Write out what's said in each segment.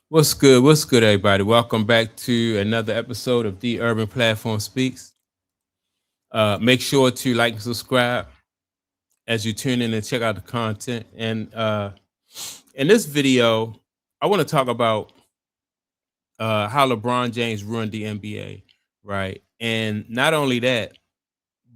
What's good? What's good, everybody? Welcome back to another episode of The Urban Platform Speaks. Make sure to like and subscribe as you tune in and check out the content. And in this video, I want to talk about how LeBron James ruined the NBA, right? And not only that,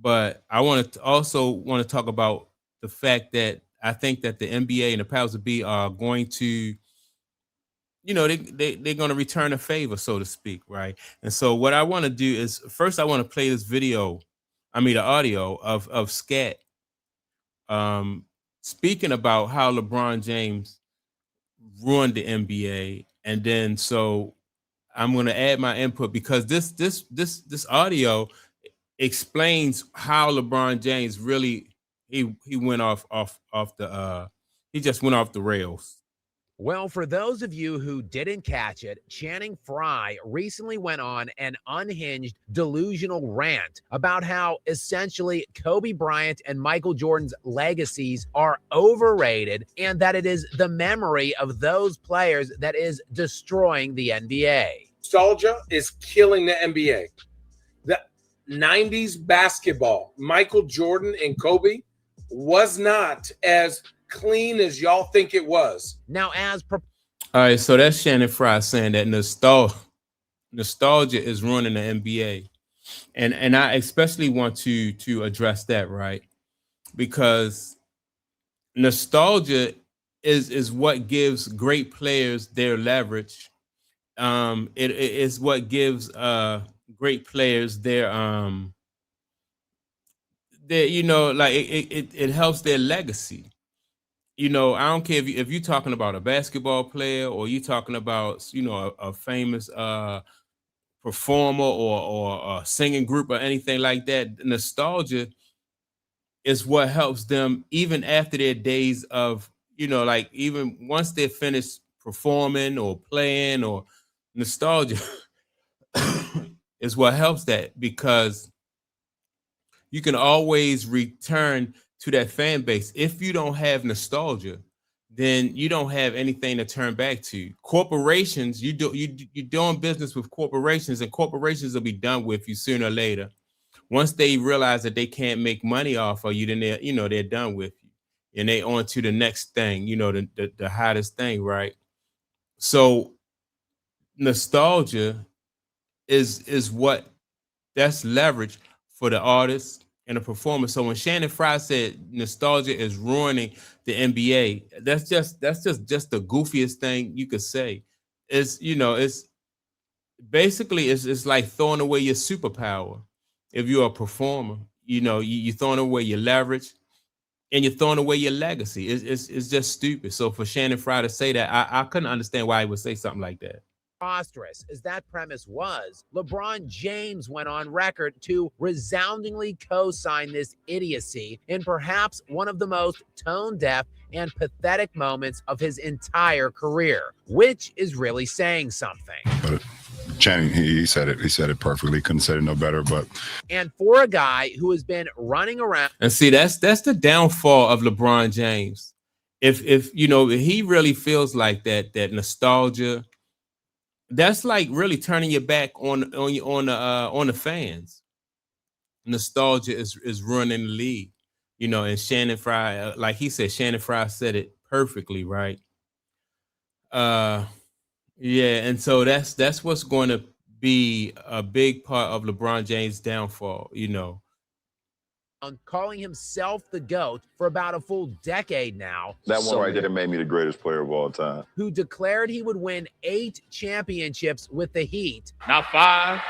but I also want to talk about the fact that I think that the NBA and the powers that be are going to they're going to return a favor, so to speak, right? And so what I want to do is first I want to play this video, the audio of Scat um speaking about how LeBron James ruined the NBA, and then so I'm going to add my input because this audio explains how LeBron James really he went off the he just went off the rails. Well, for those of you who didn't catch it, Channing Frye recently went on an unhinged, delusional rant about how essentially Kobe Bryant and Michael Jordan's legacies are overrated and that it is the memory of those players that is destroying the NBA. Nostalgia is killing the NBA. The 90s basketball, Michael Jordan and Kobe, was not as clean as y'all think it was. Now, all right, so that's Shannon Fry saying that nostalgia is ruining the NBA, and I especially want to address that, right? Because nostalgia is what gives great players their leverage. It is what gives great players their like it helps their legacy. I don't care if you're talking about a basketball player or you're talking about, a famous performer or a singing group or anything like that. Nostalgia is what helps them even after their days of, like even once they're finished performing or playing, or nostalgia is what helps that, because you can always return to that fan base. If you don't have nostalgia, then you don't have anything to turn back to. Corporations, you're doing business with corporations, and corporations will be done with you sooner or later. Once they realize that they can't make money off of you, then they're done with you, and they on to the next thing, the hottest thing, right? So nostalgia is what that's leverage for the artist and the performer. So when Shannon Fry said nostalgia is ruining the NBA, that's just the goofiest thing you could say. It's basically it's like throwing away your superpower. If you're a performer, you're throwing away your leverage and you're throwing away your legacy. It's just stupid. So for Shannon Fry to say that, I couldn't understand why he would say something like that. Preposterous as that premise was, LeBron James went on record to resoundingly co-sign this idiocy in perhaps one of the most tone-deaf and pathetic moments of his entire career, which is really saying something. But Channing, he said it. He said it perfectly. Couldn't say it no better. And for a guy who has been running around, and see, that's the downfall of LeBron James. If he really feels like that nostalgia, that's like really turning your back on the fans. Nostalgia is ruining the league, and Shannon Fry, like he said, Shannon Fry said it perfectly, right? Yeah, and so that's what's going to be a big part of LeBron James' downfall, calling himself the GOAT for about a full decade now. That one right there made me the greatest player of all time. Who declared he would win 8 championships with the Heat. Not 5,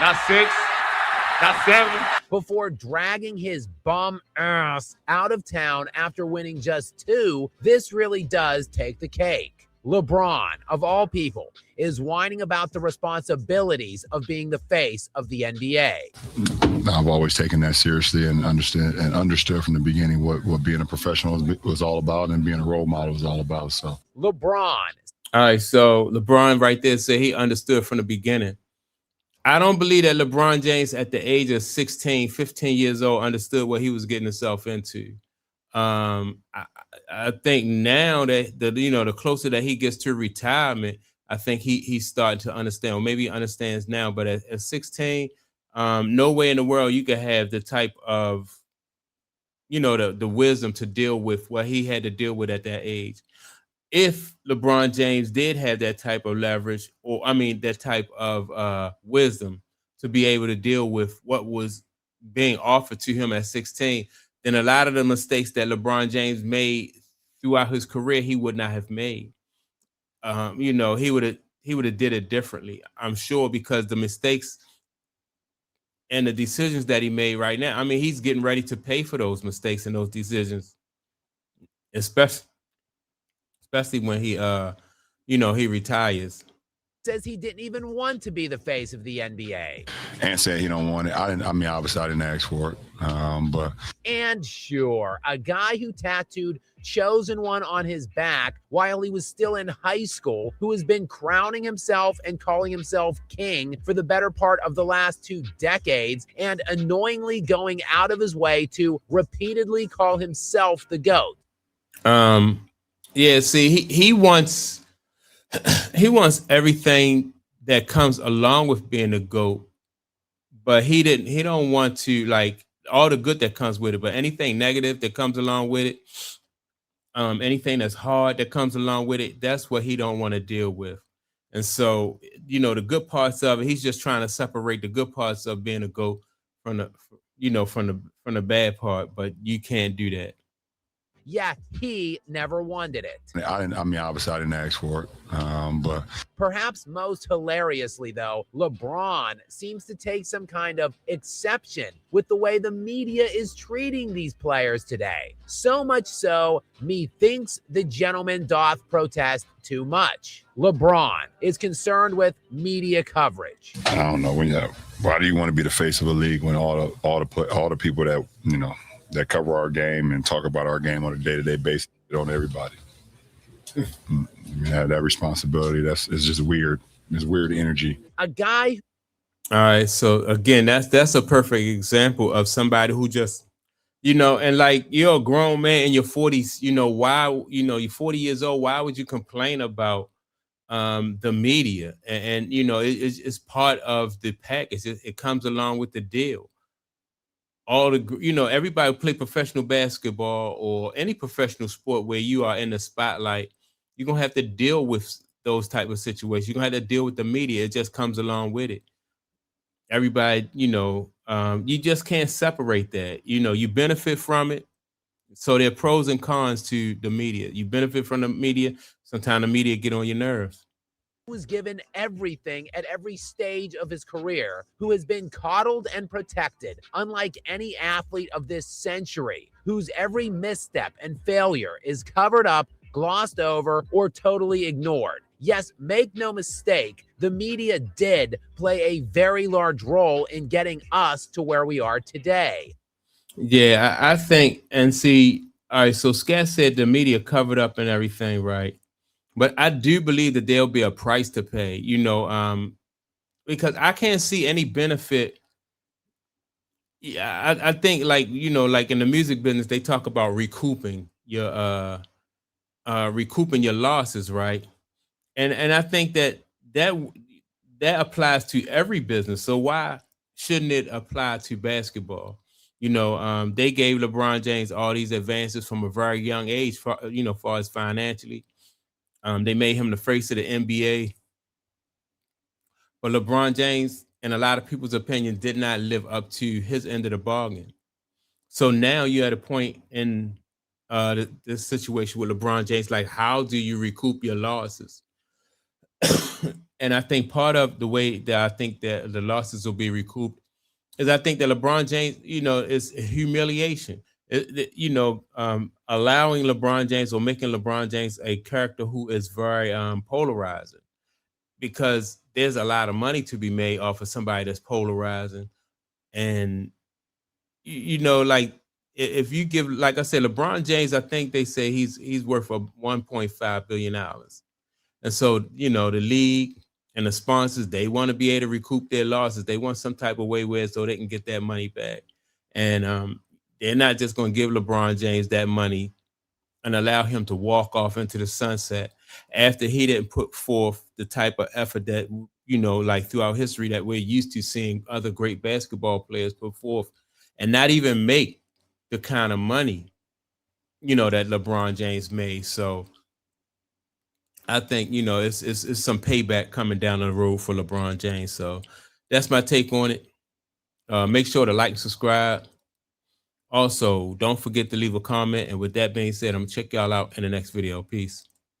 not 6, not 7. Before dragging his bum ass out of town after winning just 2, this really does take the cake. LeBron, of all people, is whining about the responsibilities of being the face of the NBA. I've always taken that seriously and understood from the beginning what being a professional was all about and being a role model was all about. So LeBron. All right, so LeBron right there said he understood from the beginning. I don't believe that LeBron James at the age of 16, 15 years old understood what he was getting himself into. I think now that the closer that he gets to retirement, I think he's starting to understand, or maybe he understands now. But at 16, no way in the world you could have the type of, the wisdom to deal with what he had to deal with at that age. If LeBron James did have that type of leverage, or I mean that type of wisdom to be able to deal with what was being offered to him at 16, then a lot of the mistakes that LeBron James made throughout his career, he would not have made. He would have did it differently, I'm sure, because the mistakes and the decisions that he made right now, I mean, he's getting ready to pay for those mistakes and those decisions, especially when he retires. Says he didn't even want to be the face of the NBA. And said he don't want it. Obviously I didn't ask for it. But And sure, a guy who tattooed Chosen One on his back while he was still in high school, who has been crowning himself and calling himself king for the better part of the last 2 decades, and annoyingly going out of his way to repeatedly call himself the GOAT. Yeah, see, he wants everything that comes along with being a GOAT, but he don't want to, like, all the good that comes with it, but anything negative that comes along with it, anything that's hard that comes along with it, that's what he don't want to deal with. And so, the good parts of it, he's just trying to separate the good parts of being a GOAT from the bad part, but you can't do that. Yeah, he never wanted it. obviously I didn't ask for it. But Perhaps most hilariously, though, LeBron seems to take some kind of exception with the way the media is treating these players today. So much so, methinks the gentleman doth protest too much. LeBron is concerned with media coverage. I don't know, why do you want to be the face of a league when all the people that that cover our game and talk about our game on a day-to-day basis on everybody? You have that responsibility. It's just weird. It's weird energy. A guy. All right. So again, that's a perfect example of somebody who just, and like, you're a grown man in your 40s, why, you're 40 years old. Why would you complain about the media? And it's part of the package. It comes along with the deal. Everybody who play professional basketball or any professional sport where you are in the spotlight, you're going to have to deal with those type of situations. You're going to have to deal with the media. It just comes along with it. Everybody, you just can't separate that. You benefit from it. So there are pros and cons to the media. You benefit from the media. Sometimes the media get on your nerves. Was given everything at every stage of his career, who has been coddled and protected, unlike any athlete of this century, whose every misstep and failure is covered up, glossed over, or totally ignored. Yes, make no mistake, the media did play a very large role in getting us to where we are today. Yeah, I think, and see, all right, so Scat said the media covered up and everything, right? But I do believe that there'll be a price to pay, because I can't see any benefit. Yeah, I think, like, like in the music business, they talk about recouping your losses, right? And I think that applies to every business. So why shouldn't it apply to basketball? They gave LeBron James all these advances from a very young age, far as financially. They made him the face of the NBA. But LeBron James, in a lot of people's opinion, did not live up to his end of the bargain. So now you're at a point in this situation with LeBron James, like, how do you recoup your losses? And I think part of the way that I think that the losses will be recouped is I think that LeBron James, is humiliation. Allowing LeBron James or making LeBron James a character who is very polarizing, because there's a lot of money to be made off of somebody that's polarizing. And, like, if you give, like I said, LeBron James, I think they say he's worth $1.5 billion. And so, the league and the sponsors, they want to be able to recoup their losses. They want some type of way where so they can get that money back. And they're not just going to give LeBron James that money and allow him to walk off into the sunset after he didn't put forth the type of effort that, you know, like throughout history that we're used to seeing other great basketball players put forth, and not even make the kind of money, you know, that LeBron James made. So I think, you know, it's some payback coming down the road for LeBron James. So that's my take on it. Make sure to like and subscribe. Also, don't forget to leave a comment. And with that being said, I'm gonna check y'all out in the next video. Peace.